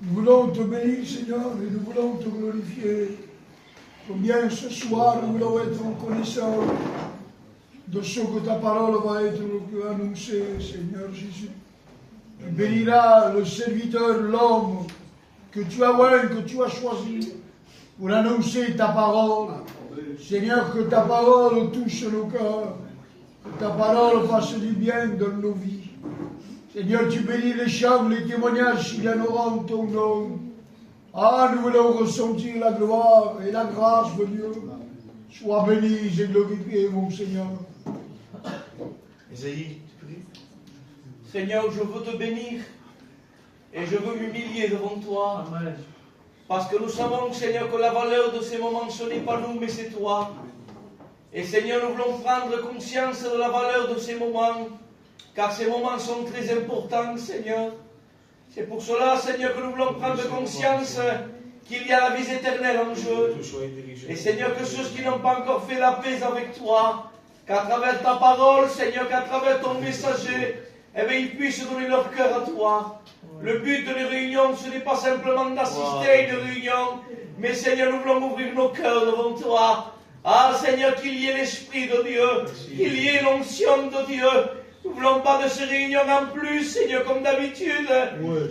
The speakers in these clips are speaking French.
Nous voulons te bénir, Seigneur, et nous voulons te glorifier. Combien ce soir nous voulons être reconnaissants de ce que ta parole va être annoncée, Seigneur Jésus. Tu béniras le serviteur, l'homme que tu as oint, que tu as choisi pour annoncer ta parole. Seigneur, que ta parole touche nos cœurs, que ta parole fasse du bien dans nos vies. Seigneur, tu bénis les chants, les témoignages qu'il y en aura en ton nom. Ah, nous voulons ressentir la gloire et la grâce de Dieu. Sois béni et glorifié, mon Seigneur. Isaïe, tu pries. Seigneur, je veux te bénir et je veux m'humilier devant toi. Amen. Parce que nous savons, Seigneur, que la valeur de ces moments, ce n'est pas nous, mais c'est toi. Et Seigneur, nous voulons prendre conscience de la valeur de ces moments, car ces moments sont très importants, Seigneur. C'est pour cela, Seigneur, que nous voulons prendre conscience qu'il y a la vie éternelle en jeu. Et Seigneur, que ceux qui n'ont pas encore fait la paix avec toi, qu'à travers ta parole, Seigneur, qu'à travers ton messager, eh bien, ils puissent donner leur cœur à toi. Le but de les réunions, ce n'est pas simplement d'assister à une réunion, mais Seigneur, nous voulons ouvrir nos cœurs devant toi. Ah, Seigneur, qu'il y ait l'Esprit de Dieu, qu'il y ait l'onction de Dieu. Nous ne voulons pas de ces réunions en plus, Seigneur, comme d'habitude,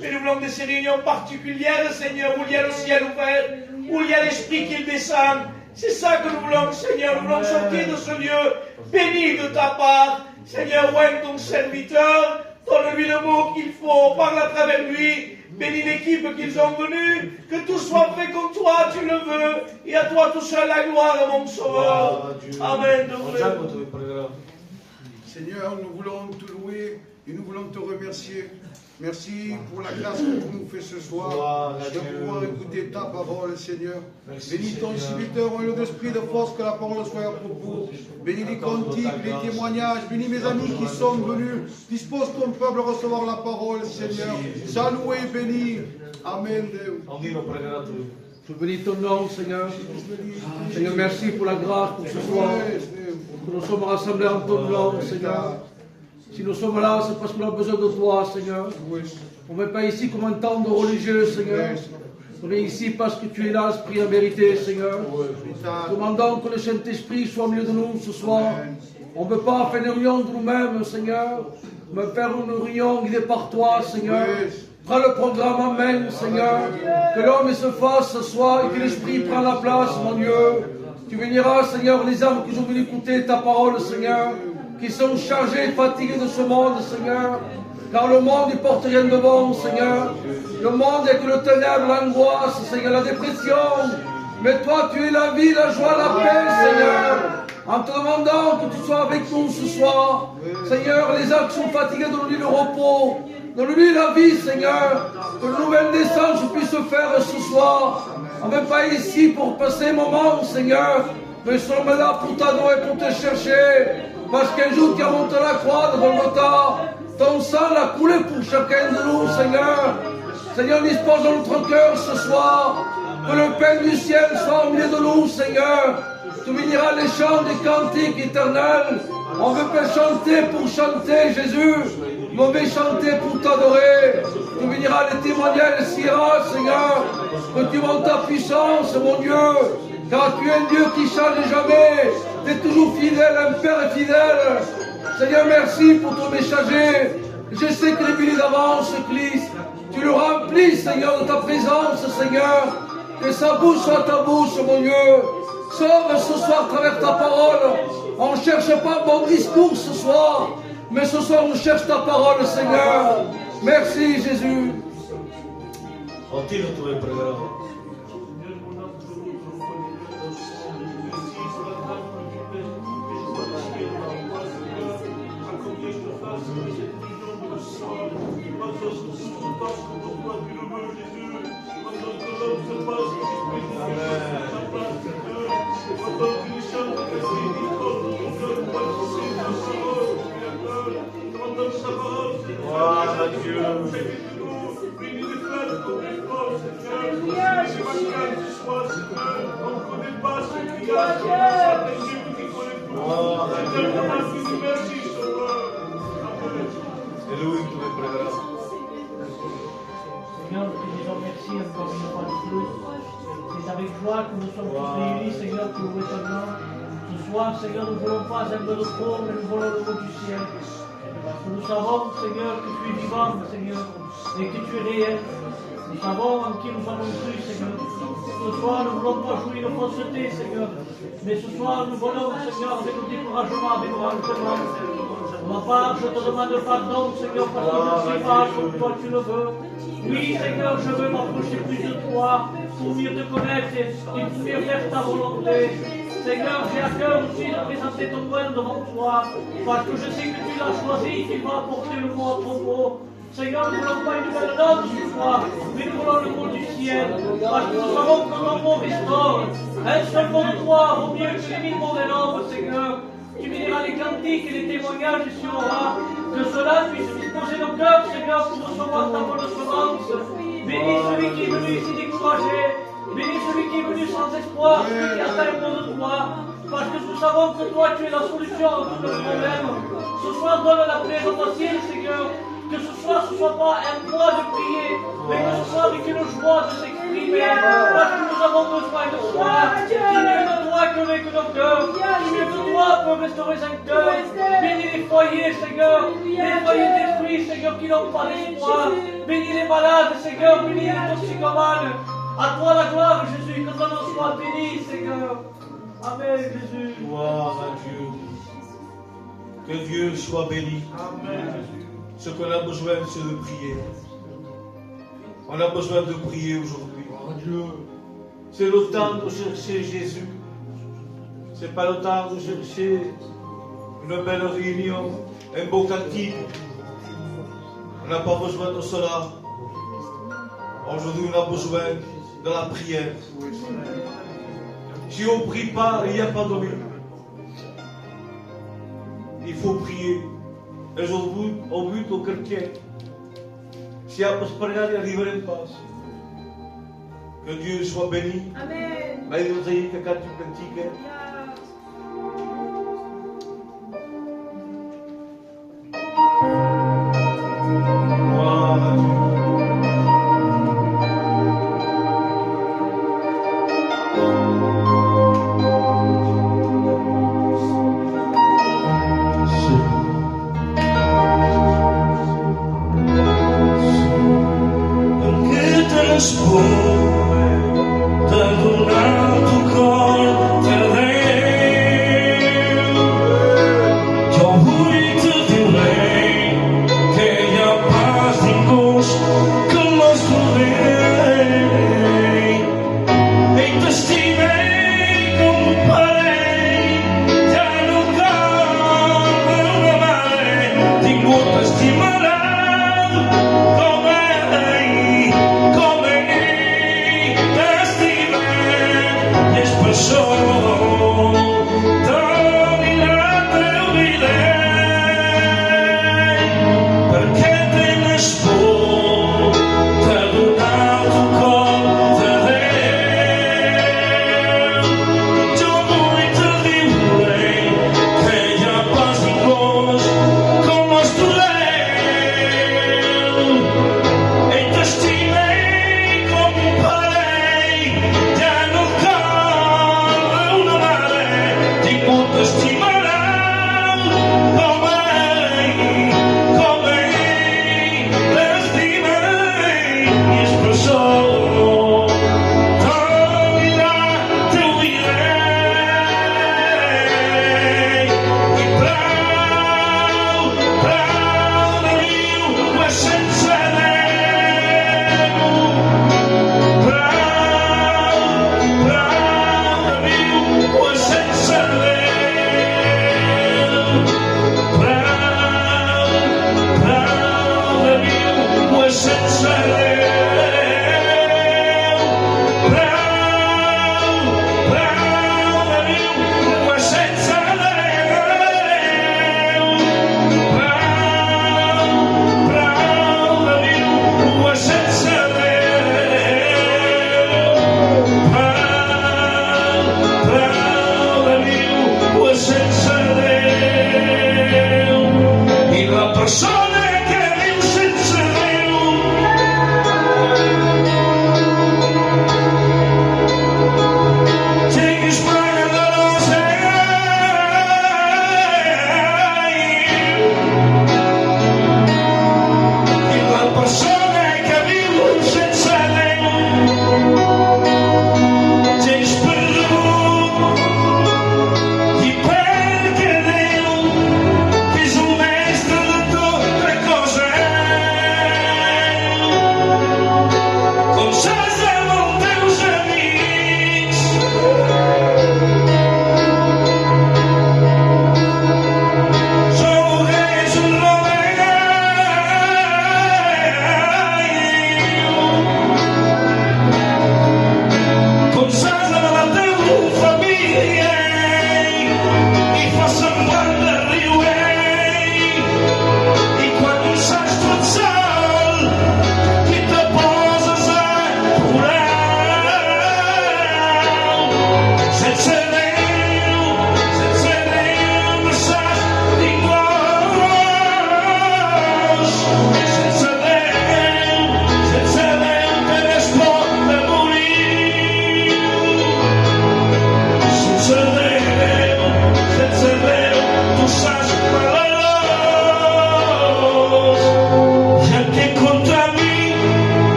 mais nous voulons de ces réunions particulières, Seigneur, où il y a le ciel ouvert, où il y a l'Esprit qui descend. C'est ça que nous voulons, Seigneur. Nous voulons sortir de ce lieu béni de ta part. Seigneur, oint ton serviteur, donne-lui le mot qu'il faut, parle à travers lui, bénis l'équipe qu'ils ont venue, que tout soit fait comme toi, tu le veux, et à toi tout seul la gloire, mon Sauveur. Amen. Seigneur, nous voulons te louer et nous voulons te remercier. Merci pour la grâce que tu nous fais ce soir de pouvoir écouter ta parole, Seigneur. Bénis ton serviteur en lieu d'esprit de force, que la parole soit à propos. Bénis les cantiques, les témoignages. Bénis mes amis qui sont venus. Dispose ton peuple à recevoir la parole, Seigneur. Sois loué et béni. Amen. Je bénis ton nom, Seigneur. Seigneur, merci pour la grâce pour ce soir. Que nous sommes rassemblés en ton nom, Seigneur. Si nous sommes là, c'est parce qu'on a besoin de toi, Seigneur. On n'est pas ici comme un temps de religieux, Seigneur. On est ici parce que tu es là, Esprit en vérité, Seigneur. Demandons que le Saint-Esprit soit au milieu de nous ce soir. On ne peut pas faire une réunion de nous-mêmes, Seigneur, mais faire une réunion guidée par toi, Seigneur. Prends le programme en main, Seigneur. Que l'homme se fasse ce soir et que l'Esprit prenne la place, mon Dieu. Tu béniras, Seigneur, les âmes qui ont voulu écouter ta parole, Seigneur, qui sont chargés et fatigués de ce monde, Seigneur. Car le monde ne porte rien de bon, Seigneur. Le monde est que le ténèbre, l'angoisse, Seigneur, la dépression. Mais toi, tu es la vie, la joie, la paix, Seigneur. En te demandant que tu sois avec nous ce soir. Seigneur, les âmes qui sont fatiguées, donne-lui le repos. Donne-lui la vie, Seigneur. Que la nouvelle naissance puisse se faire ce soir. On n'est pas ici pour passer un moment, Seigneur. Mais nous sommes là pour t'adorer, pour te chercher. Parce qu'un jour tu as monté la croix de Golgotha. Ton sang a coulé pour chacun de nous, Seigneur. Seigneur, dispose dans notre cœur ce soir. Que le pain du ciel soit au milieu de nous, Seigneur. Tu béniras les chants des cantiques éternels. On veut pas chanter pour chanter, Jésus. Mais on veut chanter pour t'adorer. Tu béniras les témoignages, les sirahs, Seigneur. Que tu montes ta puissance, mon Dieu. Car tu es un Dieu qui change jamais. Tu es toujours fidèle, un Père fidèle. Seigneur, merci pour ton messager. Je sais qu'il est béni d'avance, Christ. Tu le remplis, Seigneur, de ta présence, Seigneur. Que sa bouche soit ta bouche, mon Dieu. Sauve ce soir à travers ta parole. On ne cherche pas bon discours ce soir. Mais ce soir, on cherche ta parole, Seigneur. Merci, Jésus. è Lui che mi pregherà. Seigneur, nous te disons merci encore une fois de plus. C'est avec joie que nous sommes tous réunis, Seigneur, pour louer ton nom. Ce soir, Seigneur, nous ne voulons pas un peu de trône, mais nous voulons le mot du ciel. Parce que nous savons, Seigneur, que tu es vivant, Seigneur, et que tu es réel. Nous savons en qui nous avons cru, Seigneur. Ce soir, nous ne voulons pas jouer de fausseté, Seigneur. Mais ce soir, nous voulons, Seigneur, avec nos découragements, avec nos rancœurs. Pour ma part, je te demande pardon, Seigneur, parce que je ne sais pas comme toi tu le veux. Oui, Seigneur, je veux m'approcher plus de toi pour mieux te connaître et pour mieux faire ta volonté. Seigneur, j'ai à cœur aussi de présenter ton poème devant toi, parce que je sais que tu l'as choisi, qu'il va apporter le mot à propos. Seigneur, nous ne voulons pas une nouvelle note ce soir, mais nous voulons le mot du ciel, parce que nous savons que ton mot restaure. Un seul mot de toi vaut mieux que les 1000 mots de l'homme, Seigneur. Tu béniras les cantiques et les témoignages ici au roi, que cela puisse disposer nos cœurs, Seigneur, pour recevoir ta bonne semence. Bénis celui qui est venu ici découragé, bénis celui qui est venu sans espoir, celui qui attend un mot de toi, parce que nous savons que toi tu es la solution à tous nos problèmes. Ce soir, donne la paix à ta ciel, Seigneur. Que ce soir, ce ne soit pas un mois de prier, mais que ce soit avec une joie de s'exprimer, parce que nous avons besoin de toi. Qui mieux de toi que avec nos cœurs, qui mieux que toi peut restaurer un cœur. Bénis les foyers, Seigneur, les foyers d'esprit, Seigneur, qui n'ont pas d'espoir. Bénis les malades, Seigneur, bénis les toxicomanes. À toi la gloire, Jésus, que ton nom soit béni, Seigneur. Amen, Jésus. Gloire à Dieu. Que Dieu soit béni. Amen. Ce qu'on a besoin, c'est de prier. On a besoin de prier aujourd'hui. C'est le temps de chercher Jésus. Ce n'est pas le temps de chercher une belle réunion, un beau cantique. On n'a pas besoin de cela. Aujourd'hui, on a besoin de la prière. Si on ne prie pas, il n'y a pas de miracle. Il faut prier. Aujourd'hui, au but au chrétien, si a pregare arrivare in pace. Que Dieu soit béni. Amen. Mais nous ayons que quand tu pratiques. Gloire à Dieu. Una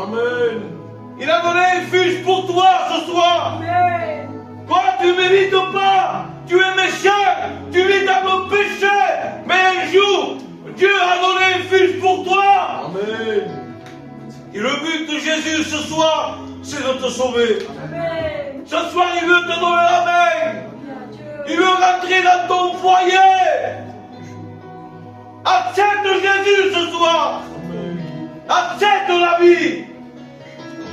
Amen. Il a donné un fils pour toi ce soir. Toi, tu ne mérites pas. Tu es méchant. Tu vis dans le péché. Mais un jour, Dieu a donné un fils pour toi. Amen. Et le but de Jésus ce soir, c'est de te sauver. Ce soir, il veut te donner la main. Il veut rentrer dans ton foyer. Accepte Jésus ce soir. Accepte la vie.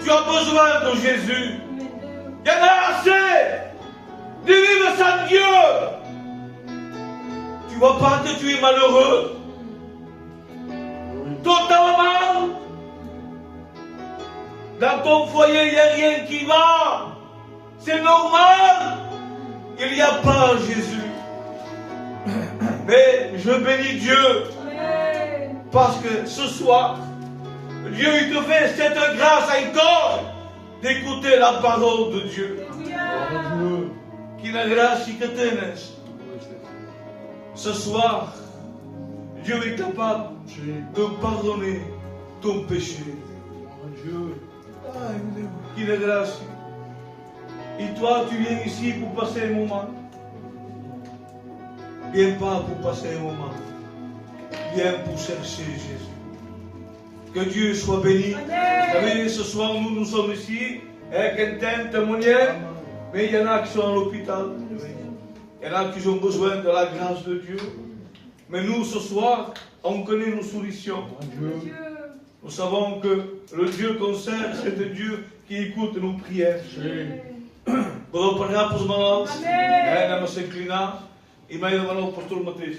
Tu as besoin de Jésus. Il y en a assez de vivre sans Dieu. Tu vois pas que tu es malheureux. Totalement. Dans ton foyer, il n'y a rien qui va. C'est normal. Il n'y a pas Jésus. Mais je bénis Dieu. Parce que ce soir, Dieu il te fait cette grâce encore d'écouter la parole de Dieu. Qu'il a grâce que tenez. Ce soir, Dieu est capable de pardonner ton péché. Qu'il a grâce. Et toi, tu viens ici pour passer un moment. Viens pas pour passer un moment. Viens pour chercher Jésus. Que Dieu soit béni. Vous savez, ce soir, nous sommes ici avec un témoignage, mais il y en a qui sont à l'hôpital. Il y en a qui ont besoin de la grâce de Dieu. Mais nous, ce soir, on connaît nos solutions. Nous savons que le Dieu qu'on sert, c'est un Dieu qui écoute nos prières. Vou parar para os malos, na nossa inclinar, e meio do o pastor Mateus.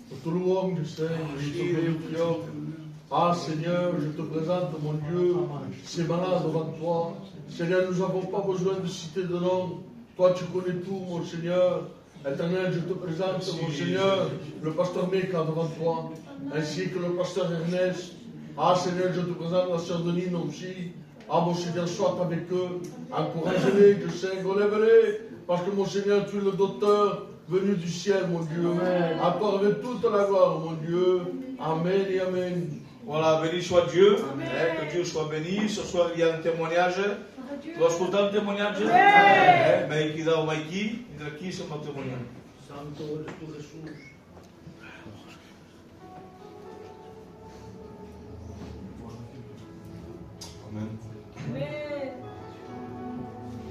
Pour tout le monde, je sais, je te bénis. Ah Seigneur, je te présente mon Dieu, ces malades devant toi. Seigneur, nous n'avons pas besoin de citer de nom. Toi, tu connais tout, mon Seigneur. Éternel, je te présente, mon Seigneur, le pasteur Meka devant toi, ainsi que le pasteur Ernest. Ah Seigneur, je te présente la sœur Denine aussi. Ah mon Seigneur, sois avec eux, encourage-les, je sais, relève-les, parce que mon Seigneur, tu es le docteur venu du ciel, mon Dieu. À toi avec toute la gloire, mon Dieu. Amen et Amen. Voilà, béni soit Dieu, que Dieu soit béni. Ce soir, il y a un témoignage. Tu vas écouter un témoignage? Mais qui dá o Maiki, il a qui c'est mon témoignage? Santo Jesús. Amen.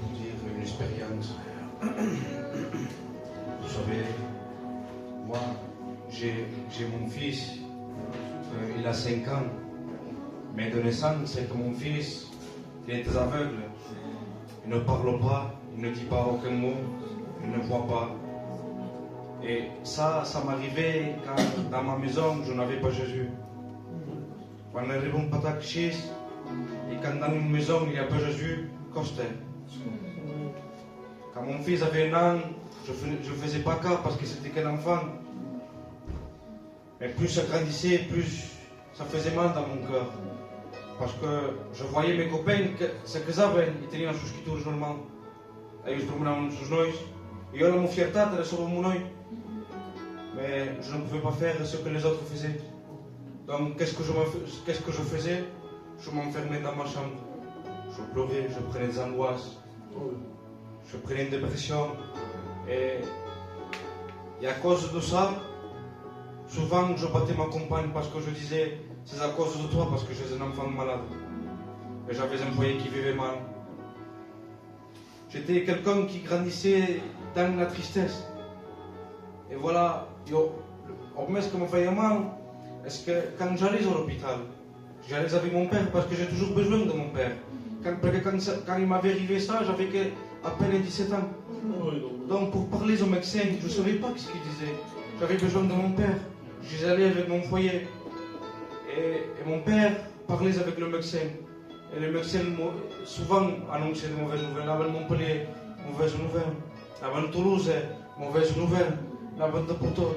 Pour dire une expérience. Vous savez, moi, j'ai mon fils, il a 5 ans, mais de naissance, c'est mon fils, il est aveugle. Il ne parle pas, il ne dit pas aucun mot, il ne voit pas. Et ça m'arrivait quand dans ma maison, je n'avais pas Jésus. Quand on arrive en Patakchis, et quand dans une maison il n'y a pas Jésus, coste. Quand mon fils avait 1 an, je ne faisais pas cas parce que c'était qu'un enfant. Mais plus ça grandissait, plus ça faisait mal dans mon cœur. Parce que je voyais mes copains, ce qu'ils avaient, ils tenaient un suscripteur normalement. Et ils se promenaient sur nous. Et eu mon fierté de sur mon œil. Mais je ne pouvais pas faire ce que les autres faisaient. Donc qu'est-ce que je faisais? Je m'enfermais dans ma chambre. Je pleurais, je prenais des angoisses. Je prenais une dépression. Et à cause de ça, souvent je battais ma compagne parce que je disais c'est à cause de toi parce que j'étais un enfant malade. Et j'avais un foyer qui vivait mal. J'étais quelqu'un qui grandissait dans la tristesse. Et voilà, au moins ce qui me faisait mal, est-ce que quand j'allais à l'hôpital, j'allais avec mon père parce que j'ai toujours besoin de mon père. Quand il m'avait arrivé ça, j'avais à peine 17 ans. Donc pour parler au médecin, je ne savais pas ce qu'il disait. J'avais besoin de mon père. J'allais avec mon foyer. Et mon père parlait avec le médecin. Et le médecin souvent annonçait de mauvaises nouvelles. Avant Montpellier, mauvaise nouvelle. Avant Toulouse, mauvaise nouvelle. Avant de Porto.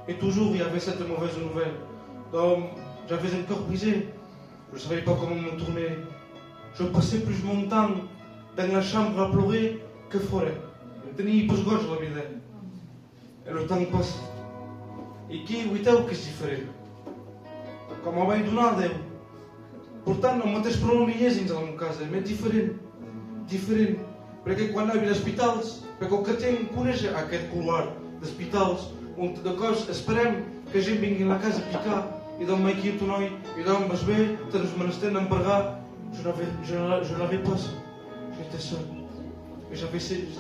Et toujours il y avait cette mauvaise nouvelle. Donc j'avais un cœur brisé. Je ne savais pas comment me tourner. Je passais plus mon temps dans la chambre à pleurer que fora. Je tenais une gorge la vida. Et le temps passe. E que o que se difere. Como bem do nada eu. Portanto, não matei probleminhas em uma casa, mas diferente. Diferente. Porque quando havia hospitais, porque o cartão conhece aquele couloir de hospitais, onde depois esperamos que a gente venha na casa picar, e dá uma aqui, tu não, e dá uma bebê, estamos manastendo a embargar, je n'avais pas ça. J'étais seul. Eu já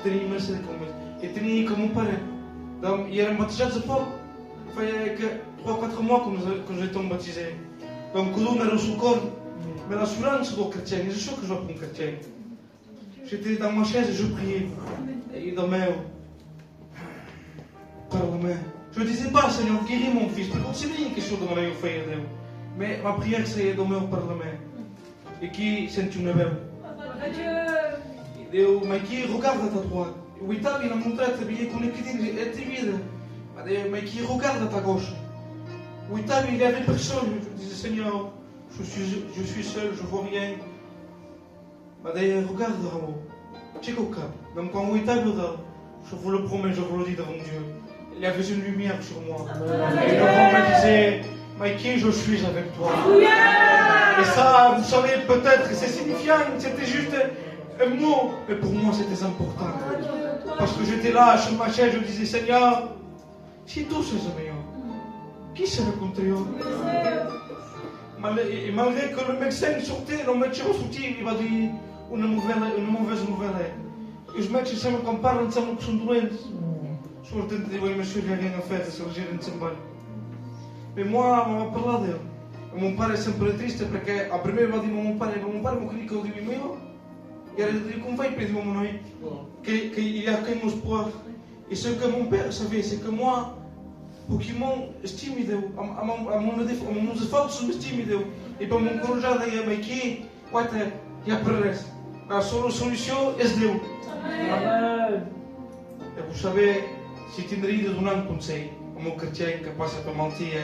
teria imensa como eu tinha como um parente. E eram batizados a pouco. Foi 3 ou 4 mois que nous étions baptisés. Donc, cada um era o seu corpo. Mais la assurance do chrétien, je sais que je vais pour un chrétien. J'étais dans ma chaise et je priais. Et dans mes par la main. Je ne disais pas, Seigneur, guéris mon fils, parce que c'est bien une question de mon faire Dieu. Mais ma prière, c'est dans mon par la main. Et qui sentit une belle. Deus, mas que regarda a tua. O Itália não montra a bia com aquele é de vida. Mas que regarda a gauche. O Itália il avait personne. Je disais Seigneur, je suis seul, je vois rien. Mas daí regarde en haut. Check au cap. Même quand o Itália je vous le promets, je vous le dis devant Dieu. Il y avait une lumière sur moi. Et le vent me disait, mais qui je suis avec toi. Et ça, vous savez, peut-être c'est signifiant, c'était juste un mot, mais pour moi c'était important. Parce que j'étais là sur ma chaise, je disais Seigneur, si tous ces meilleurs, qui serait contre eux? Et malgré que le médecin sortait, le médecin sortit, il m'a dit une mauvaise nouvelle. Et je médecin sempre quand parle, ils savent que sont doentes. Je me dis, oui monsieur, il n'y a rien à faire, c'est le gérer de trabalho. Mais moi, on m'a parlé d'elle. Mon père est sempre triste parce qu'à premier il m'a dit mon père me dit qu'il dit meu. E era de como vai pedir uma noite qu'il y a qu'un espoir. Et ce que mon père savait, c'est que moi, pour qu'il m'estime Deus, à mon esforço me estime Deus, et para me encorajar daí a mim que, quase, já perece. A solução é Deus. Amen. Et vous savez, si tu n'as de donner un conseil à mon chrétien qui passe par mentir,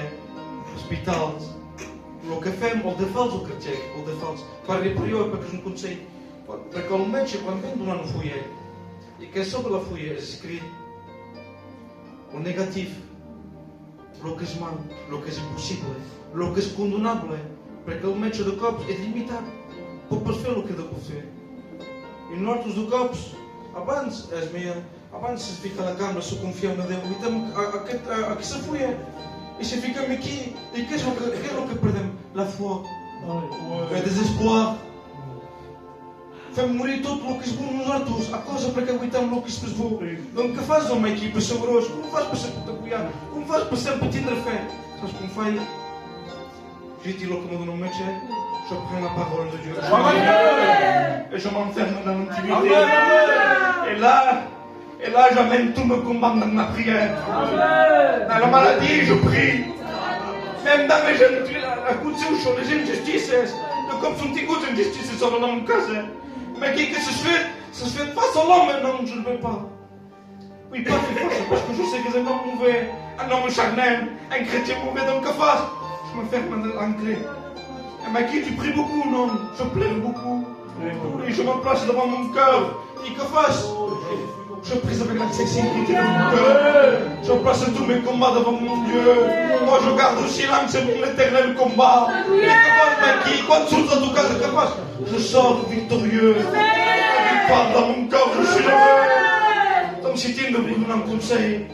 hospital, o que fez, ou defalso o chrétien, ou defalso, para les prières, para que je ne conseille. Porque o médico, quando vem do ano folha, e que sobre a folha é escrito o negativo, o que é mal, o que é impossível, o que é condenável, porque o médico do corpo é limitado para perceber o que deve fazer. E nós do corpo, antes se fica na cama, se confia na Deus, então aqui se folha, e se fica aqui, e que é o que perdemos? La foi, o desespoir. Faz-me morrer tudo o que se nos atos, a coisa para que aguentamos o que se vou. Então, que faz uma equipa saborosa? Como faz para sempre te apoiar? Como faz para sempre te ter fé? Sabes como faz? J'ai dit comme dans nos métiers, je prends la parole de Dieu. Et je m'enferme dans l'intimité. Et là, j'amène tout mes combats dans ma prière. Dans la maladie, je prie. Même dans les jeunes, la coup de souche, les injustices, comme sont des coups d'injustice dans mon cas. Mais que se fait face à l'homme, non, je ne veux pas. Oui, pas parce que je sais que c'est un homme mauvais, un homme charnel, un chrétien mauvais, donc que fasse? Je me ferme dans l'entrée. Mais qui tu pries beaucoup, non? Je pleure beaucoup. Et je me place devant mon cœur. Et que fasse? Je prie avec la sincérité de mon cœur. Je place tous mes combats devant mon Dieu. Moi je garde le silence, c'est mon éternel combat. Et que fasse, qui? Quand chose en tout cas, que fasse? Je sors victorieux. Je parle dans mon cœur, je suis heureux. Donc si tu me donnes un conseil,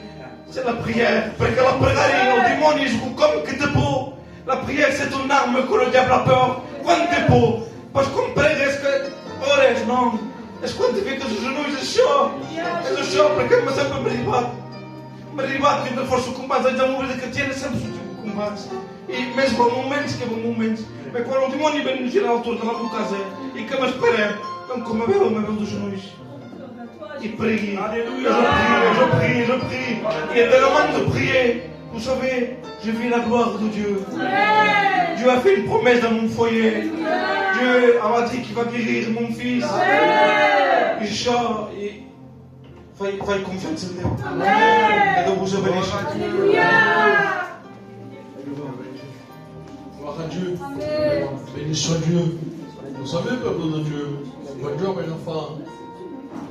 c'est la prière. Parce que la prière, au démon, il joue comme que t'es beau. La prière, c'est une arme que le diable a peur. Quand t'es beau. Parce qu'on prie, est-ce que. Ores, non. Est-ce qu'on te fait que ce genou est chaud? É chaud, porque eu sempre me ribato. Me ribato, ainda forço o combate. Ainda uma vida cristiana sempre o combate. E mesmo há momentos que há momentos. Mas quando o demônio vem nos girar a altura da minha casa e que me espera, então como eu me dos genouilles. Et prie. Alléluia. Je prie. Et tellement de prier. Vous savez, j'ai vu la gloire de Dieu. Dieu a fait une promesse dans mon foyer. Dieu m'a dit qu'il va guérir mon fils. Et je chante. Fai confiance en Dieu. Et donc vous avez les chants. Gloire à Dieu. Béni soit Dieu. Vous savez, peuple de Dieu, quand Dieu a un enfant,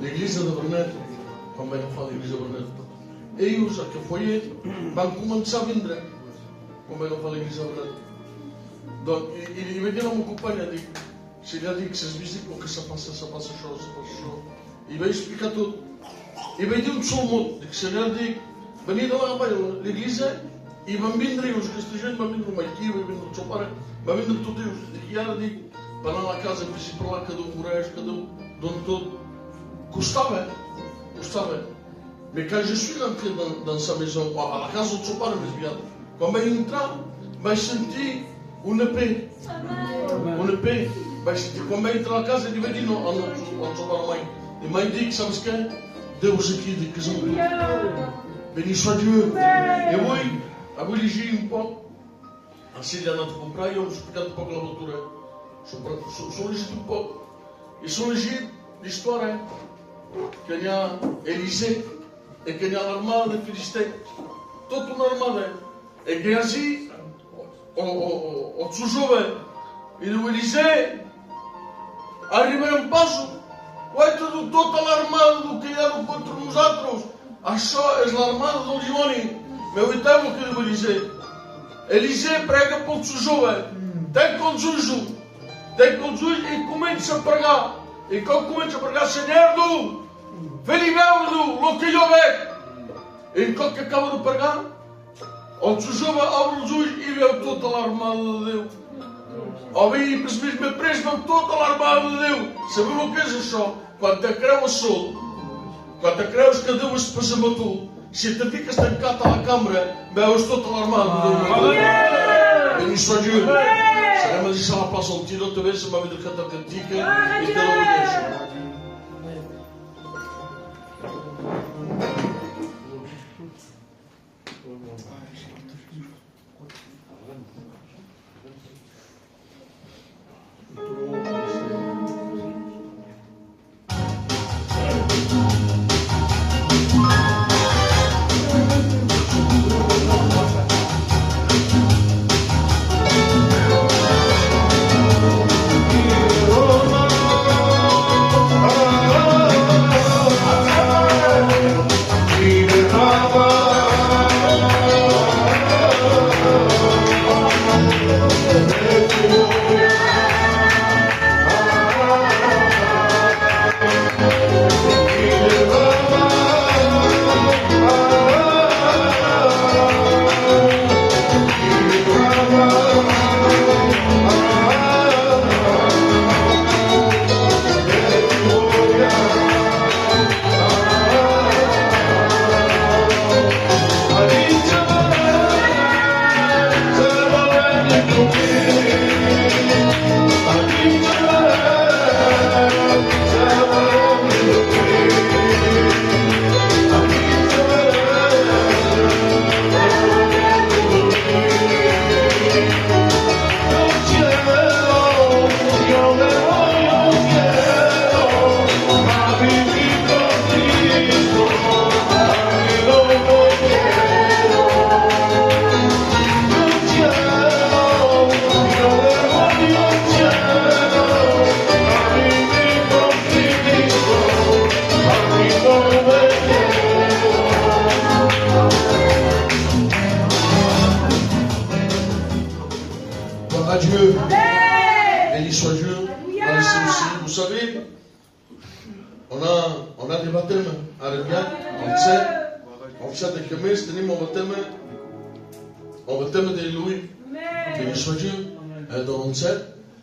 l'église devrait naître comme un enfant, l'église devrait naître. Et où chaque foyer va commencer à venir comme un enfant, l'église devrait naître. Donc, il me dit à mon copain, il a dit que c'est visible pour que ça passe chose, ça passe chose. Il m'a expliqué tout. Il m'a dit un seul mot. Le Seigneur dit, venez dans l'église, il va venir, os cristianos vão vir uma equipe, vão vir do Chopara, vão vir de tudo. E ela diz, para lá na casa, para lá, cada moraes, cada dono todo. Gostava. Mais quand je suis rentré dans sa maison, à la casa do Chopara, quand vai entrar, vai sentir une paix. Une paix. Quando vai entrar na casa, ele vai dizer ao Chopara mãe. E mãe diz, sabes quem? Deus aqui de casamento. Béni soit Dieu. E eu elegi um pouco. Assim, já não te comprei, eu explicar um pouco a leitura. Só elegi um pouco. E só elegi a história que tinha Elisée e que tinha a armada de Filisteu. Tudo na armada. E que assim, o Tsujobe e do Elisée arriva um passo. Vai tudo toda a armada do que era contra os outros. Achou a armada do Leone. Meu itemo que eu dizer. Elisée prega para o Tsujobe. Tem conjujo e começa a pregar. E quando começa a pregar, Senhor, vem-me o que eu vejo. E quando acaba de pregar, o Tsujobe abre os olhos e vê toda a armada de Deus. Ouvi e percebi me preso toda a armada de Deus. Sabe o que é isso? Quando te creu o sol, quando te creus que Deus te passa matou, se te ficas estancado à câmara, eu estou toda a armada de Deus. Béni soit Dieu. Saremos isso lá para o tiro, outra vez, uma vida de cantar cantica e cada um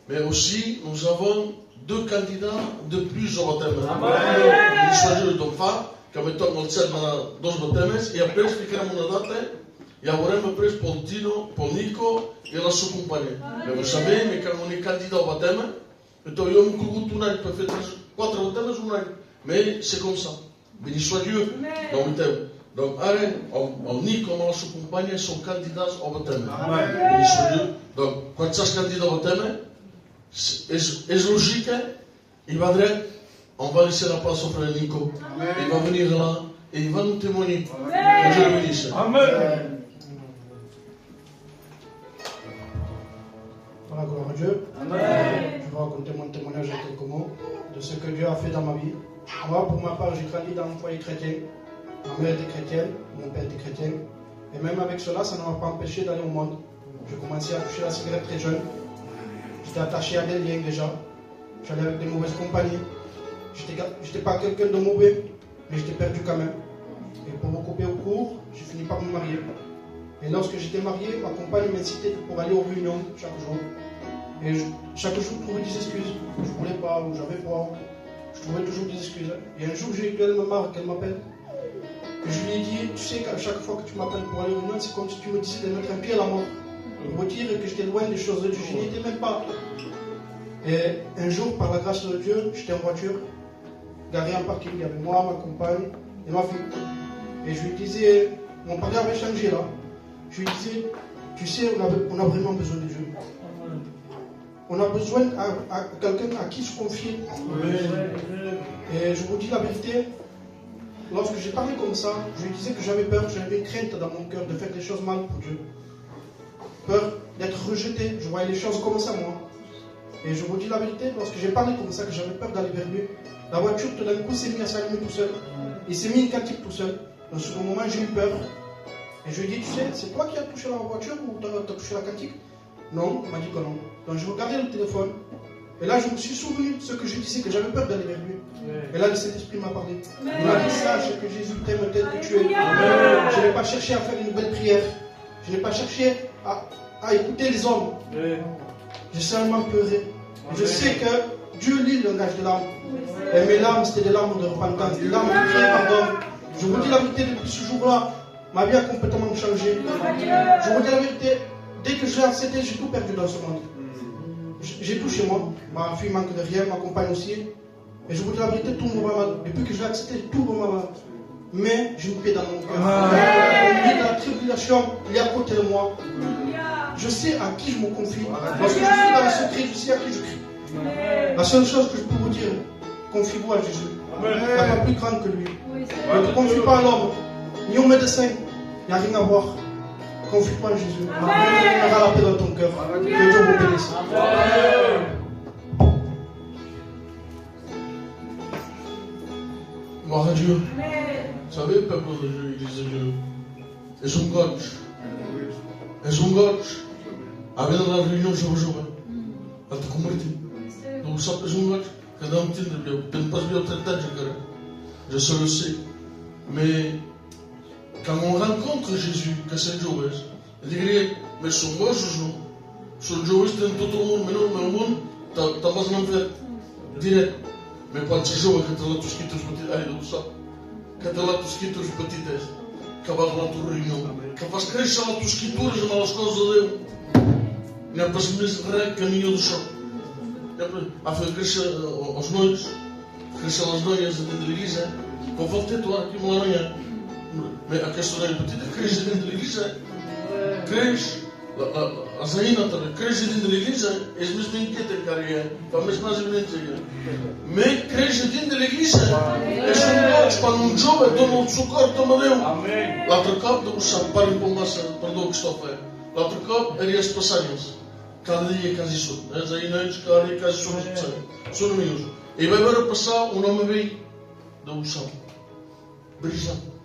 Mais aussi, nous avons deux candidats de plus au baptême. Ils choisissent le femme, comme étant dans le set, dans deux baptêmes, et après, expliquerons une date, et après, après, pour Tino, pour Nico, et la sua compagnie. Mais vous savez, mais quand on est candidat au baptême, então eu me couvre tout l'année, peut faire 4 baptêmes un an. Mais c'est comme ça. Béni soit Dieu, dans le baptême. Donc, allez, on Nico, et la sua compagnie sont candidats au baptême. Béni soit Dieu. Donc, quand tu es candidat au baptême, é lógica, il va dire, on va laisser la place au frère Nico. Amen. Il va venir là et il va nous témoigner. Que Dieu le bénisse. Amen. Pour la gloire à Dieu. Amen. Je vais raconter mon témoignage en quelques mots de ce que Dieu a fait dans ma vie. Moi, pour ma part, j'ai grandi dans un foyer chrétien. Ma mère était chrétienne, mon père était chrétien. Et même avec cela, ça ne m'a pas empêché d'aller au monde. J'ai commencé à toucher la cigarette très jeune. J'étais attaché à des liens déjà. J'allais avec des mauvaises compagnies. J'étais pas quelqu'un de mauvais, mais j'étais perdu quand même. Et pour me couper au cours, j'ai fini par me marier. Et lorsque j'étais marié, ma compagne m'incitait pour aller aux réunions chaque jour. Et chaque jour, je trouvais des excuses. Je ne voulais pas, ou j'avais pas. Je trouvais toujours des excuses. Et un jour, j'ai eu elle me marre qu'elle m'appelle. Et je lui ai dit, tu sais qu'à chaque fois que tu m'appelles pour aller aux réunions, c'est comme si tu me disais de mettre un pied à la mort. Pour dire que j'étais loin des choses de Dieu. Je n'y étais même pas. Et un jour, par la grâce de Dieu, j'étais en voiture, garé en parking. Il y avait moi, ma compagne et ma fille. Et je lui disais, mon père avait changé là. Je lui disais, tu sais, on a vraiment besoin de Dieu. On a besoin de quelqu'un à qui se confier. Et je vous dis la vérité, lorsque j'ai parlé comme ça, je lui disais que j'avais peur, j'avais une crainte dans mon cœur de faire des choses mal pour Dieu. Peur d'être rejeté, je voyais les choses comme ça moi. Et je vous dis la vérité, lorsque j'ai parlé comme ça, que j'avais peur d'aller vers lui, la voiture tout d'un coup s'est mise à s'allumer tout seul. Il s'est mis une cantique tout seul. Dans ce moment, j'ai eu peur. Et je lui ai dit, tu sais, c'est toi qui as touché la voiture ou tu as touché la cantique? Non, il m'a dit que non. Donc je regardais le téléphone. Et là, je me suis souvenu de ce que je disais, que j'avais peur d'aller vers lui. Et là, le Saint-Esprit m'a parlé. Il m'a dit, sache que Jésus t'aime tel que tu es. Je n'ai pas cherché à faire une belle prière. Je n'ai pas cherché à écouter les hommes. J'ai seulement pleuré. Je sais que Dieu lit le langage de l'âme. Et mes larmes, c'était des larmes de repentance, des larmes de prière pardon. Je vous dis la vérité, depuis ce jour-là, ma vie a complètement changé. Je vous dis la vérité, dès que je l'ai accepté, j'ai tout perdu dans ce monde. J'ai tout chez moi. Ma fille manque de rien, ma compagne aussi. Et je vous dis la vérité, tout me va mal. Depuis que je l'ai accepté, tout me va mal. Mais j'ai une paix dans mon cœur. Au milieu de la tribulation, il est à côté de moi. Je sais à qui je me confie. Lorsque je suis dans le secret, je sais à qui je crie. La seule chose que je peux vous dire, confie-vous à Jésus. Il n'y a pas plus grand que lui. Ne te confie pas à l'homme, ni au médecin. Il n'y a rien à voir. Confie-toi à Jésus. Il aura la paix dans ton cœur. Que Dieu vous bénisse. Gloire à Dieu. Vous savez, peuple de Dieu, Église de Dieu, és um gosto. És um gosto. À venir dans la réunion, je vous jure. À te convertir. Donc, ça, és um gosto. Cada um tem de Deus. Tu ne passes bien au traitement, je sais le sais. Mais, quand on rencontre Jésus, que c'est Dieu, il dit, mais son gosto, son Dieu, c'est tout le monde, mais non, mais le monde, t'as pas besoin de faire direct. Mais quando se joga que te lá tu esquitos petit ai do sa que te lá tu esquitos petites que vai lá tu reunião que faz crescer lá tu esquitos e malas coisas de Deus não para se mesmo caminho do chão a fazer crescer aos noites crescer as noites dentro da igreja com volta tu aqui uma manhã mas a questão é petite cresce dentro da igreja cresce a Zaina também cresce dentro da igreja é mesmo inquieta cara para mesmo mais evidente mais cresce dentro da igreja é só quando um jovem toma o seu corpo toma Deus l'altre cop de você para com massa perdão que estou a fazer l'altre cop é as passagens cada dia quase isso as Zainas cada dia quase são meus e vai ver passar um nome bem da unção brilhante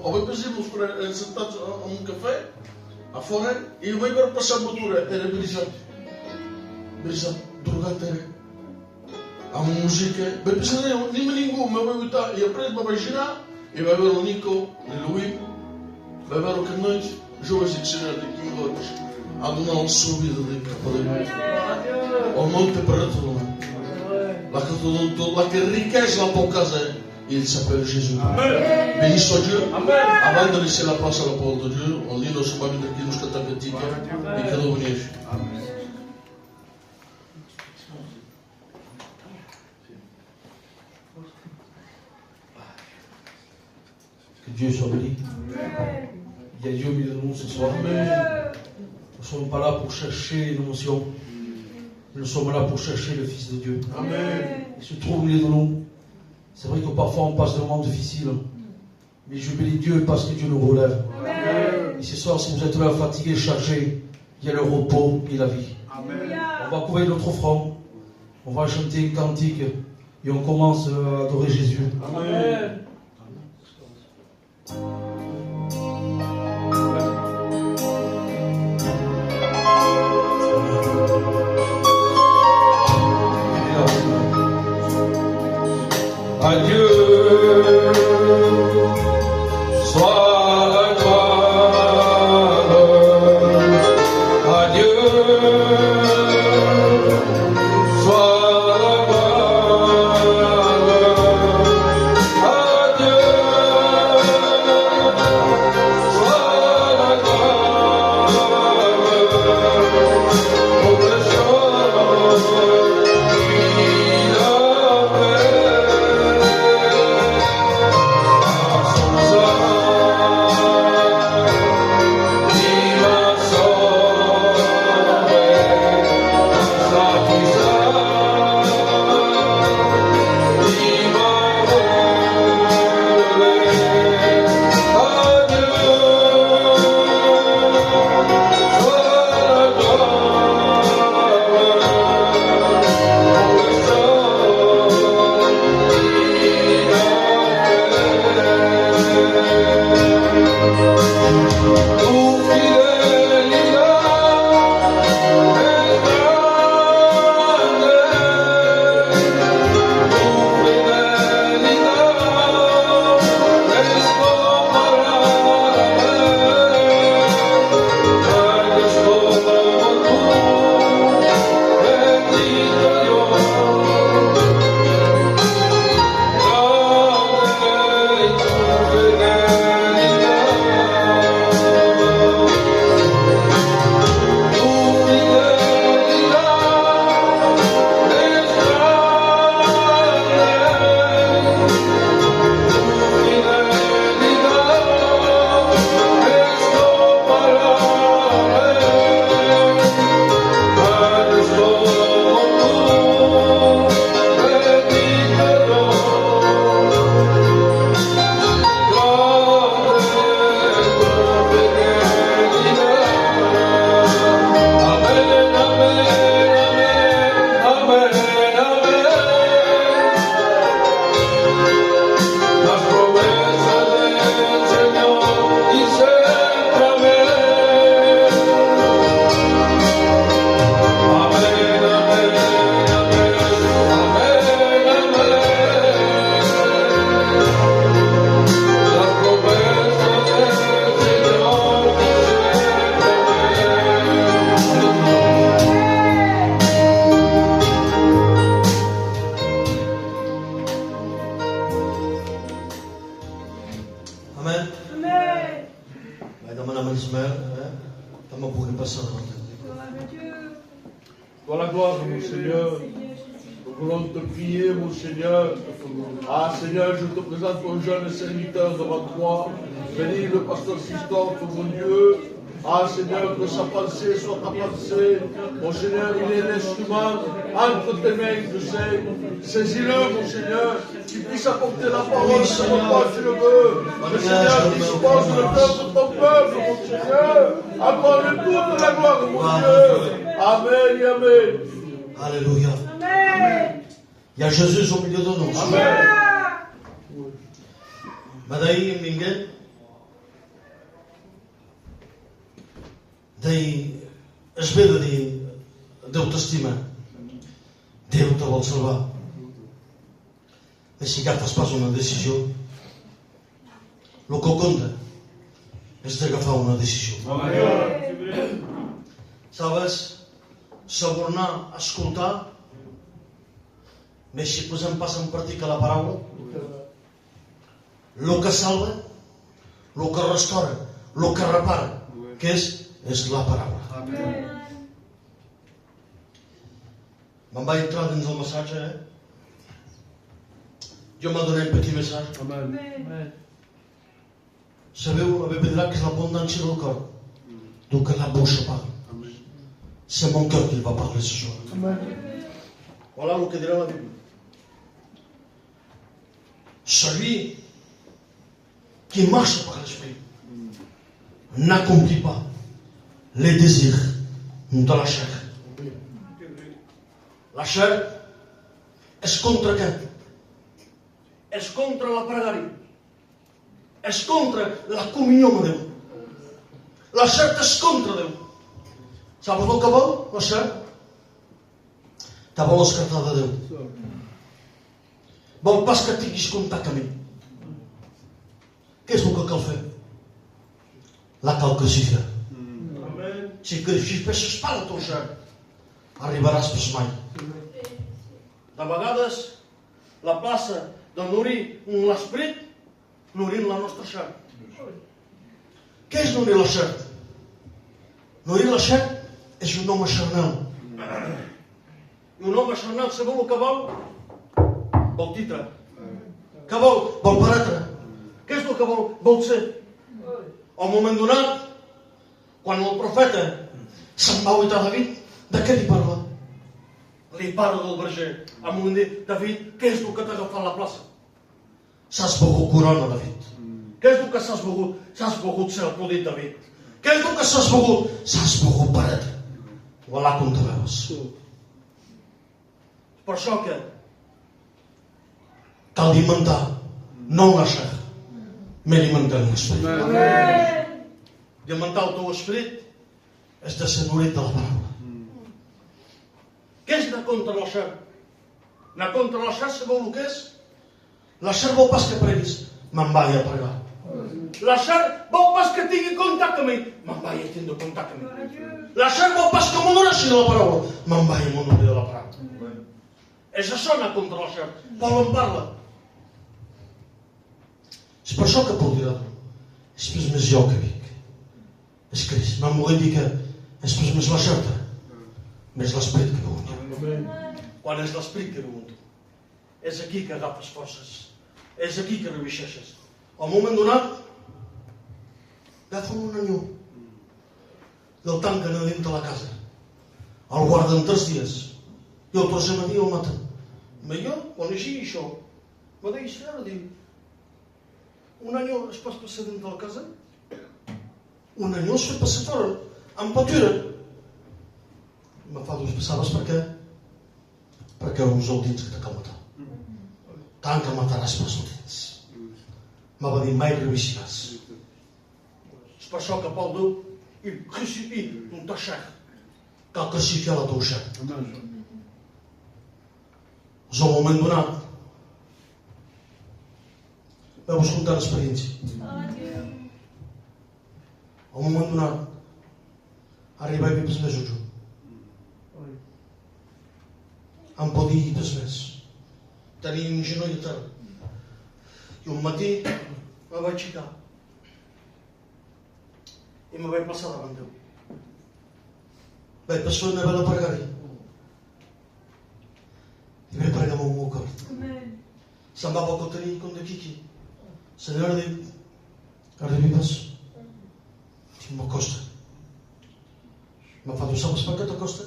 ou vai fazermos para sentados a café afora e vai ver passar a motura era brilhante drogante era a música vai pensar nem ninguém mas vai estar e aprende para imaginar e vai ver o Nico o Luís vai ver o que nós jovens de Senhor de Quingos a donar o seu vida de capaz o monte para todo lá que riqueza lá para casa il s'appelle Jésus. Béni soit Dieu. Avant de laisser la place à la parole de Dieu, on lit notre chemin de qui nous canta petit et que nous venons. Que Dieu soit béni. Il y a Dieu au milieu de nous ce soir. Nous ne sommes pas là pour chercher une émotion. Nous sommes là pour chercher le Fils de Dieu. Amen. Il se trouve au milieu de nous. C'est vrai que parfois on passe des moments difficiles, mais je bénis Dieu parce que Dieu nous relève. Amen. Et ce soir, si vous êtes là fatigué, chargé, il y a le repos et la vie. Amen. On va couvrir notre front, on va chanter un cantique et on commence à adorer Jésus. Amen. Dans la gloire, mon Seigneur, nous voulons te prier, mon Seigneur. Ah, Seigneur, je te présente ton jeune serviteur devant toi. Bénis le pasteur Christophe, mon Dieu. Ah, Seigneur, que sa pensée soit ta pensée. Mon Seigneur, il est l'instrument entre tes mains, je sais. Saisis-le, mon Seigneur, qu'il puisse apporter la parole comme toi tu le veux. Le Seigneur dispose le cœur de ton peuple, mon Seigneur. Accorde toute la gloire, mon Dieu. Amen et Amen. Alléluia. Amen. Il y a Jésus au milieu de nous. Amen. Madai Mingue. Dei es ve de dir Déu t'estima, Déu te vol salvar. Mais si agafes pas una decisió, el que compta és d'agafar una decisió. Sabes, sabornar, escoltar, mais si posem pas en pràctica la paraula, el que salva, el que restaura, el que repara, què és la paraula. Me'n vaig entrar dins el missatge, Jo m'ha donat un petit missatge. Amen. Sabeu, la Bible dirà que és l'abondància del cor, del que la bouche parle. C'est mon cœur qu'il va parler ce soir. Voilà le que dirà la Bible. Celui qui marche par l'esprit n'accomplit pas les désirs de la chair. La chair és contra què? És contra la pregària. És contra la comunió amb Déu. La chair és contra Déu. Saps el que vol, la chair? Te vol escartar de Déu. Vol pas que tinguis contacte amb ell. Què és el que cal fer? La cal crucificar. Si crucifiques pas la teva chair, arribaràs pas mai. De vegades, la plaça de norir l'esperit, norir la nostra chair. Què és norir la chair? Norir la chair és un home charnel. I un home charnel, sabeu el que vol? Vol titre. Què vol? Vol paratre. Què és el que vol? Vol ser. Al moment donat, quan el profeta se'n va oitar David, de què li parla? Li parla del verger. Al moment de dir, David, què és el que t'ha agafat la plaça? S'has begut corona, David. Què és el que s'has begut? S'has begut ser apodit, David. Què és el que s'has begut? S'has begut paratre. Voilà com te veus. Per això que cal alimentar, no la chair, m'alimentar l'esperit. Alimentar el teu esperit és de ser norit de la paraula. Què és anar contra la xer? Anar contra la xer, sabeu el que és? La xer vol pas que preguis, me'n vaig a pregar. La xer vol pas que tingui contacte amb ell, me'n vaig a tindre contacte amb ell. La xer vol pas que m'honoreixi de la paraula, me'n vaig a m'honorar de la paraula. És això anar contra la xer. Paul en parla. És per això que Paul dirà, és més jo que vic. És Crist. No em vull dir que és més la xerta, més l'esperit que viu en tu. Quan és l'esperit que viu en tu, és aquí que agafes forces, és aquí que revixeixes. Al moment donat, agafen un anyó i el tanquen a dins de la casa. El guarden 3 dies i el tercer dia el maten. I jo, quan així això, me deia, senyora, diu, un anyó es pot passar dins de la casa? Un anyó es pot passar fora, amb patura. Me fa dos passades per què? Perquè us el dins que te cal matar. Tant que mataràs pels dins. Me va dir, mai revixiràs. És per això que Paul diu, il crucifie ton ta chair. Cal crucificar la teva chair. És el moment donat. Veu-vos contar l'experiència. Al moment donat, arriba i pes més o jo. Em pot dir pes més. Tenia un genoll a terra. I un matí me vaig aixecar. I me vaig passar davant Déu. Vaig passar una bella pregària. I vaig pregar amb el meu cor. Se'n va pel que tenia com de Quiqui. Senyora diu, arribes. I m'acosta. Me fa, tu saps per què t'acosta?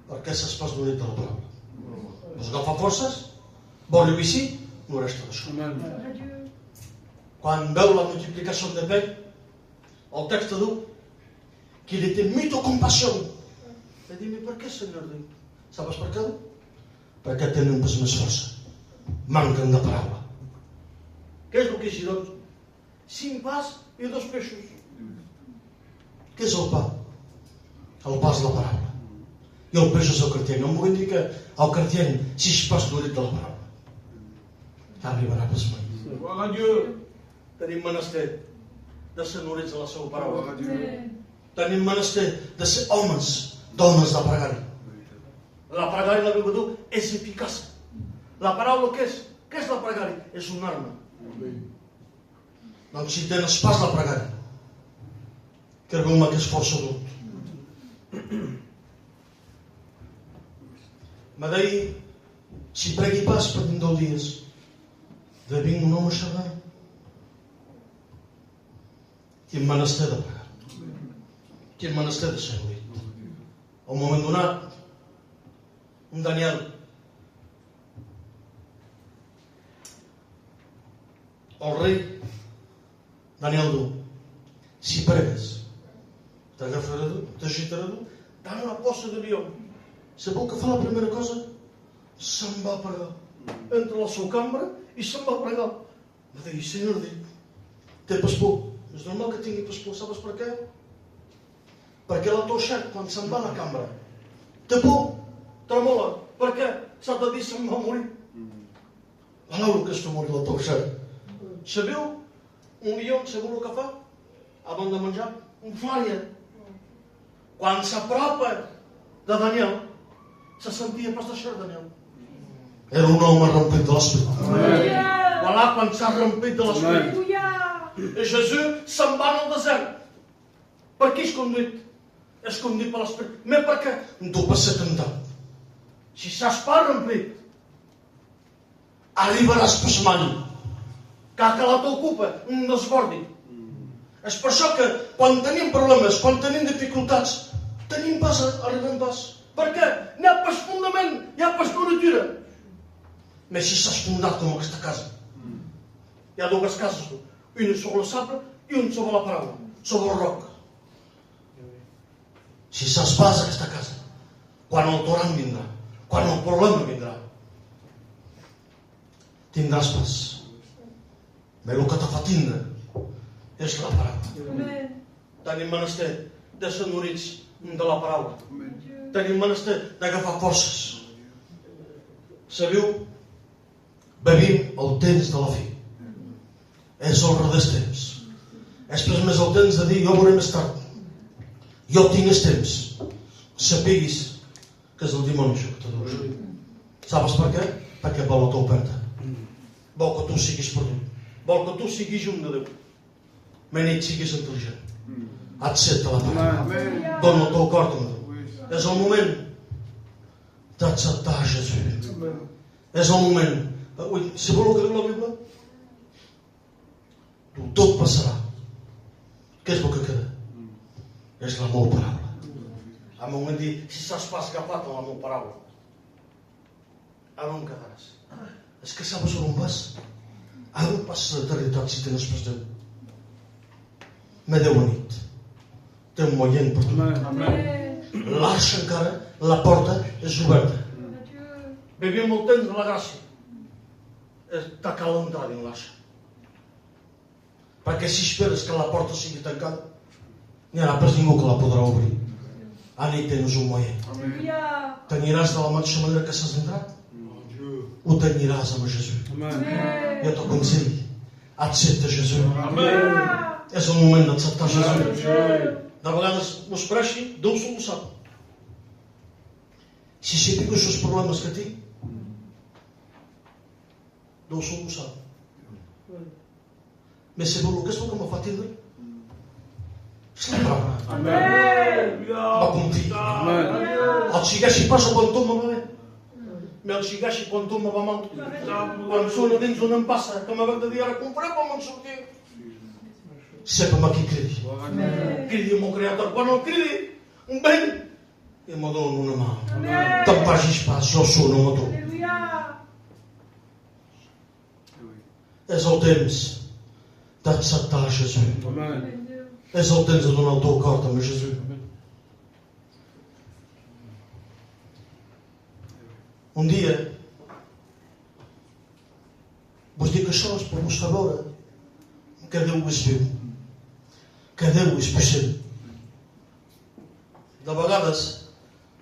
Perquè s'has pas norit de la paraula. Vas agafar forces, vol lluir-s'hi, no resta d'això. Quan veu la multiplicació de pell, el text diu que li té mucha compasión. Le dic, per què, senyor? Sabes per què? Perquè tenen més força. Manquen de paraula. Què és el que és, doncs? 5 pas i 2 peixos. Què és el pa? El pa és la paraula. I el peix és el cartell. No em vull dir que el cartell, si es pas norit de la paraula, ja arribarà pas mai. Tenim menester de ser norits de la seva paraula. Tenim menester de ser homes, dones de pregària. La pregària, la Bíblia diu, és eficaç. La paraula què és? Què és la pregària? És una arma. Doncs si tens pas la pregària, creu-me que és força dur. Me deia, si pregui pas per 10 dies, de vinc un home xerrar. Quin menester de pregar. Quin menester de ser norit. Al moment donat, un Daniel, el rei Daniel diu, si pregues, t'agafarà tu, t'agitarà tu, tant la possa de lió. Sabeu que fa la primera cosa? Se'n va a pregar. Entra a la seva cambra i se'n va a pregar. Va dir, senyor, té pas por. És normal que tingui pas por. Sabes per què? Perquè la toixat, quan se'n va a la cambra, té por, tremola. Per què? S'ha de dir, se'n va morir. Valeu que està morir la toixat. Sabeu? Un lió, sabeu el que fa? Abans de menjar, un flaia. Quan s'apropa de Daniel, se sentia pas deixar Daniel. Era un home rompit de l'esperit. Voilà, quan s'ha rompit de l'esperit. I Jesús se'n va al desert. Per què és conduït? És conduït per l'esperit. Mais per què? Tu per ser tentat. Si s'has pas rompit, arribaràs pas mai. Cal que la t'ocupa un desbordi. És per això que quan tenim problemes, quan tenim dificultats, tenim pas, arribem pas. Per què? N'hi ha pas fundament, n'hi ha pas cobertura. Però si s'has fundat com aquesta casa, hi ha 2 cases, una sobre la sable i una sobre la paraula, sobre el roc. Si s'has pas aquesta casa, quan el torrent vindrà, quan el problema vindrà, tindràs pas. Però el que te fa tindre és la paraula. Tenim menester de ser nourrits de la paraula. Tenim menester d'agafar forces. Sabeu? Vivim el temps de la fi. És el redés temps. És pas més el temps de dir, jo veuré més tard. Jo tinc el temps. Sapiguis que és el dimoni això que te dius. Sabes per què? Perquè vol la teva penta. Vol que tu siguis perdut. Vol que tu siguis un de Déu. Menys siguis intel·ligent. Accepta la paraula. Dona el teu cor a Déu. És el moment d'acceptar Jesús. És el moment. Sabeu el que diu la Bíblia? Tot passarà. Què és el que queda? És la meva paraula. A mi m'han dit, si saps pas agafat amb la meva paraula, ara on quedaràs? És que sabes on vas? Ara on passes l'eternitat si tens pas Déu? Me Déu a nit. Té un moient per tu. L'arx encara, la porta és oberta. Vivim el temps de la gràcia. T'ha cal entrar dins l'arx. Perquè si esperes que la porta sigui tancada, n'hi haurà pas ningú que la podrà obrir. A nit tens un moient. T'aniràs de la mateixa manera que s'has entrat? O t'aniràs amb Jesús? Jo t'aconsello, accepta Jesús. És el moment d'acceptar Jesús. De vegades us pareixi, Déu sol ho sap. Si sabeu els problemes que tinc, Déu sol ho sap. Mais sabeu el que és el que me fa tindre? És la paraula. Va contigo. El xigueixi passa quan tot me va bé. El xigueixi quan tot me va mal. Quan sona dins on em passa, que m'ha de dir ara comprem com en sortir. Sepa'm a qui cridi. Cridi amb el Creador. Quan el cridi, un vent, i me dona una mà. Te'n vagis pas, jo sono amb tu. És el temps d'acceptar Jesús. És el temps de donar el teu cor amb Jesús. Un dia vos dic això és per vos fer veure que Déu és viu, que Déu és possible. De vegades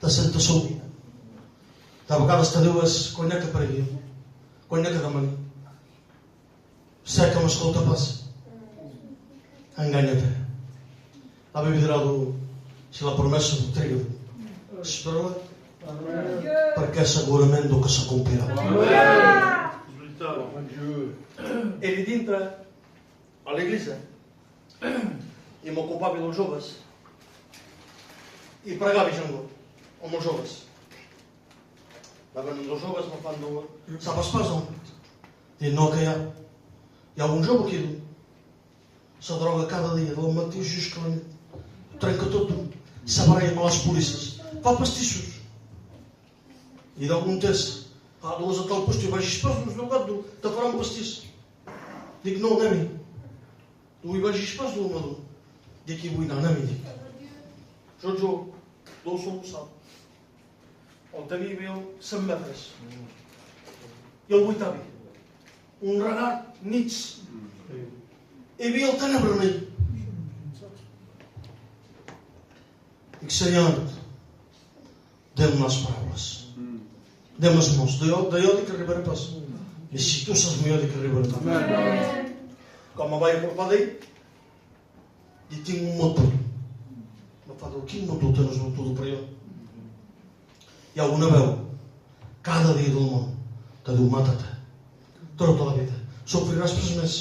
te sentes sol, de vegades te dius quan hi ha que pregui, quan hi ha que demanar. Sé que m'escolta pas. Enganya-te. La Bíblia dirà si la promesa no triga, espera-la, perquè segurament que s'acomplirà. Ell dintre a l'església i m'ocupava dels joves i pregava amb els joves. Venint els joves me fan dur, sabes pas on? Dic, no, que hi ha un jove aquí, se droga cada dia, del matí just que la nit. Trenca tot, s'abaralla amb les policies, fa pastissos. I d'algun test, fa dues a tal qüestió, vagis pas, doncs del gat, te farà un pastís. Dic, no, anem-hi. Tu hi vagis pas, no, no. Dic, hi vull anar, anem-hi, dic. Jo, Déu sol ho sap. El tenia bé 100 metres. I el vuitava. Un renat, nits. Hi havia el tenebre en ell. Dic, Senyor, deu-me les paraules. Deu-me les mons. D'allò dic que arribaré pas. I si tu saps millor dic que arribaré pas. Com me vaig apropar d'ell, i tinc un mot per tu. Me fa dir, quin mot tu tens tu per allò? Hi ha una veu, cada dia del món, que diu, mata-te. Tota la vida. Sofriràs pres més.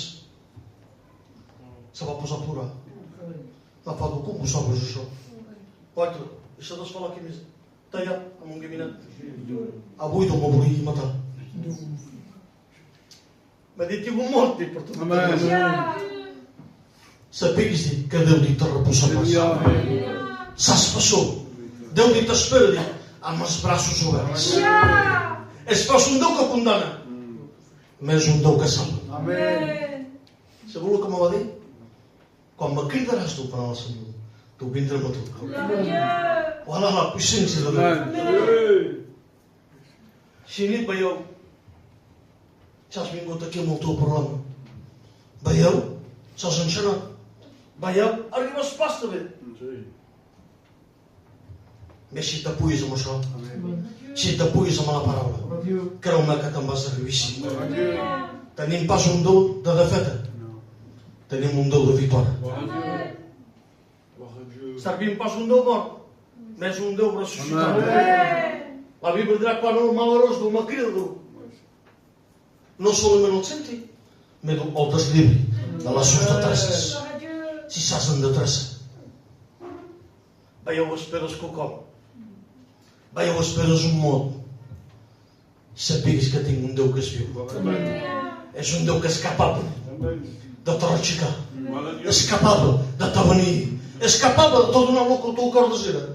Se va posar a plorar. Va fa, com ho sabes això? Guaita, això desfà la camisa. Tallat amb un gabinet. Avui no m'ho volia matar. M'ha dit que un mort, dic, per tot. Sapiguis, dic, que Déu dit te reposa pas. Saps passó. Déu dit t'espera, dic, amb els braços oberts. És pas un Déu que condana, més un Déu que salva. Sabeu el que me va dir? Quan me cridaràs tu per anar al Senyor, tu vindrem a tu. Ojalà la puissància de Déu. Si nit veieu, si has vingut aquí amb el teu problema, Veieu? S-ați încenat. Veieu? Arriba a spastă-vă. Și te puiți așa. Și te puiți la paraula. Că rău mea că te-am va servici. Tenim pas un dou de defetă. Tenim un dou de viitoare. Servim pas un dou mort. Més un Déu ressuscitat. La Bíblia dirà quan el malheurós du una crida. No solament el senti, me el deslibri de les seves detresses. Si saps en detressa. Veieu, esperes quelcom. Veieu, esperes un mot. Sapiguis que tinc un Déu que és viu. És un Déu que és capaç de te rexicar. És capaç de te venir. És capaç de te donar el que el teu cor desira.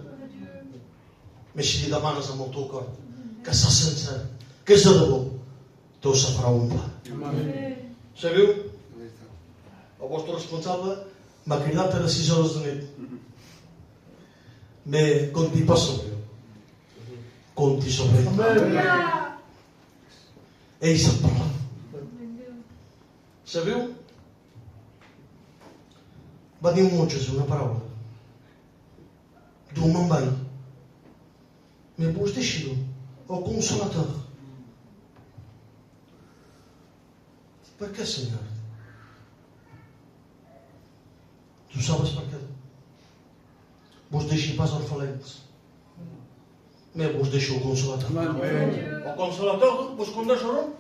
Més si li demanes amb el teu cor que s'ha sencer, que és de debò, Déu se farà un pla. Sabeu? El vostre responsable m'ha cridat a les 6 hores de nit. Me conti pas sobre ell. Conti sobre ell. Ell sap parlar. Sabeu? Va dir un monges una paraula. Diu, me'n vaig. Me vos deixo o Consolador. Per què, Senyor? Tu sabes per què? Vos deixi pas orfalents. Me vos deixo o Consolador. O Consolador vos conduirà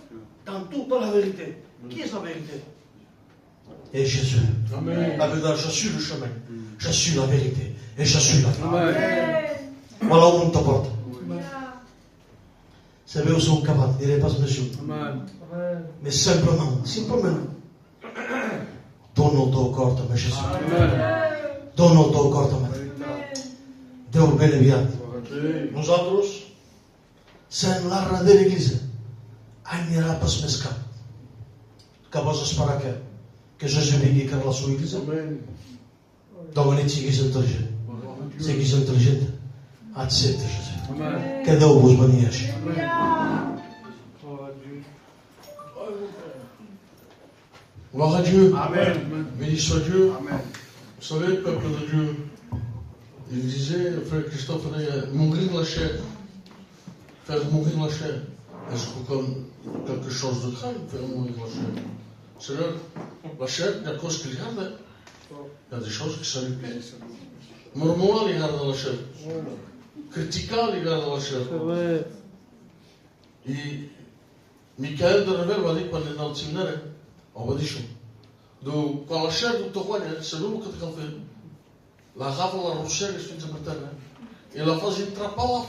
dans toute la vérité. Qui est la vérité? Et Jésus. Je suis le chemin. Je suis la vérité. Et je suis la vie. Voilà où on te porte. Sabeu, sou capaz, direi pas més lluny. Mais simplement, dona el teu cor també a Jesús. Dona el teu cor també. Déu ben aviat. Nosaltres, sent l'arra de l'Eglésia, anirà pas més cap. Que vols esperar què? Que Jesús vingui a la seva Eglésia? D'on nit siguis intel·ligent. Siguis intel·ligent. Accepta Jesús. Que Déu vos beneixi. Gloire à Dieu. Amen. Béni soit Dieu. Amen. Vous savez, le peuple de Dieu, il disait, le frère Christophe, mourir la chair. Faire mourir la chair. Est-ce que comme quelque chose de grave, faire mourir la chair? Seigneur, la chair, il y a cause qu'il garde. Il y a des choses qui sont lui plaît. Murmurer, il garde la chair. Critiquer, il garde la chair. Et Michael de Rebelle va dire, quand il est dans le séminaire, on va dire, donc, quand la chair de ton c'est l'homme que tu as fait. La rave, la rochelle, je suis un et la phase entra pas la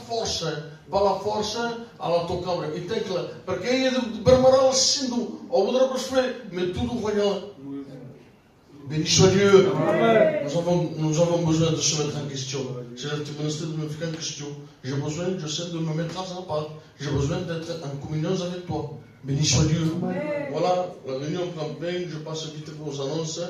force à la tocambre. Et t'es clair, parce qu'il y a des bermarals sindo, on voudrait pas se faire, mais tout nous voyons. Béni soit Dieu. Nous avons besoin de se mettre en question. C'est le ministère de me faire en question. J'ai besoin, je sais, de me mettre à sa part. J'ai besoin d'être en communion avec toi. Béni soit Dieu. Voilà, la réunion prend plein, je passe vite aux annonces.